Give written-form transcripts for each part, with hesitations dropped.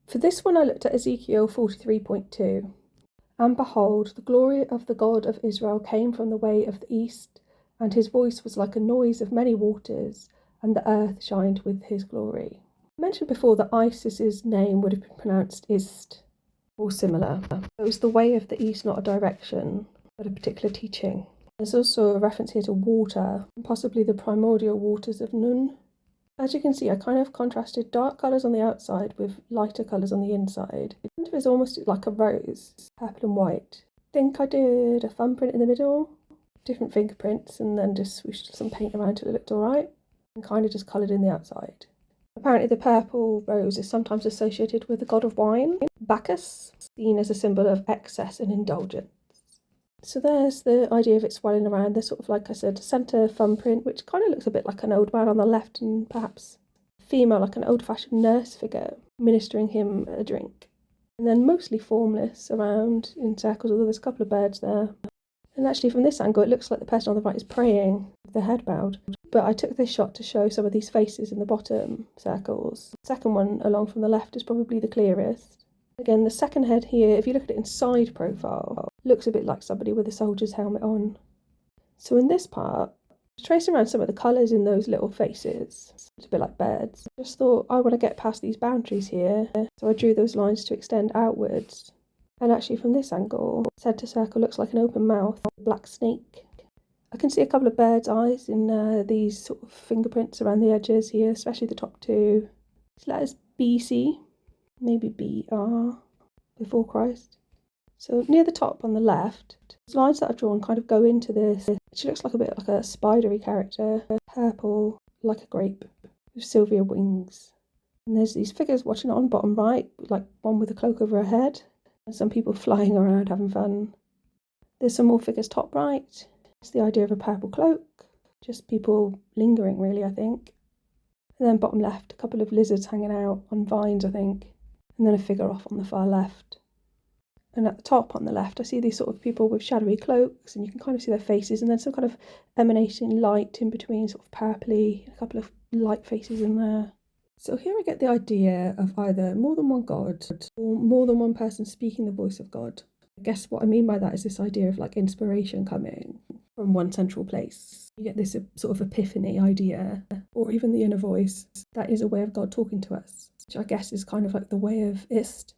For this one I looked at Ezekiel 43.2. And behold, the glory of the God of Israel came from the way of the east, and his voice was like a noise of many waters, and the earth shined with his glory. I mentioned before that Isis's name would have been pronounced Ist, or similar. It was the way of the east, not a direction, but a particular teaching. There's also a reference here to water, possibly the primordial waters of Nun. As you can see, I kind of contrasted dark colours on the outside with lighter colours on the inside. It kind of is almost like a rose, purple and white. I think I did a thumbprint in the middle, different fingerprints, and then just swooshed some paint around till it looked alright, and kind of just coloured in the outside. Apparently the purple rose is sometimes associated with the god of wine, Bacchus, seen as a symbol of excess and indulgence. So there's the idea of it swirling around. There's sort of, like I said, centre thumbprint, which kind of looks a bit like an old man on the left, and perhaps female, like an old-fashioned nurse figure, ministering him a drink. And then mostly formless around in circles, although there's a couple of birds there. And actually from this angle, it looks like the person on the right is praying with their head bowed. But I took this shot to show some of these faces in the bottom circles. The second one along from the left is probably the clearest. Again, the second head here, if you look at it in side profile, looks a bit like somebody with a soldier's helmet on. So in this part, tracing around some of the colours in those little faces. It's a bit like birds. I just thought, I want to get past these boundaries here, so I drew those lines to extend outwards. And actually from this angle, centre circle looks like an open mouth, a black snake. I can see a couple of birds' eyes in these sort of fingerprints around the edges here, especially the top two. It's letters BC. Maybe BR, before Christ. So near the top on the left, the lines that I've drawn kind of go into this. She looks like a bit like a spidery character, purple, like a grape, with silver wings. And there's these figures watching on bottom right, like one with a cloak over her head, and some people flying around having fun. There's some more figures top right. It's the idea of a purple cloak, just people lingering really, I think. And then bottom left, a couple of lizards hanging out on vines, I think. And then a figure off on the far left. And at the top on the left, I see these sort of people with shadowy cloaks, and you can kind of see their faces, and then some kind of emanating light in between, sort of purpley, a couple of light faces in there. So here I get the idea of either more than one god, or more than one person speaking the voice of God. I guess what I mean by that is this idea of like inspiration coming from one central place. You get this sort of epiphany idea, or even the inner voice, that is a way of God talking to us, which I guess is kind of like the way of Ist,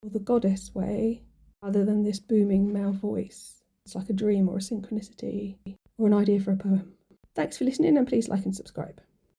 or the goddess way, rather than this booming male voice. It's like a dream or a synchronicity, or an idea for a poem. Thanks for listening, and please like and subscribe.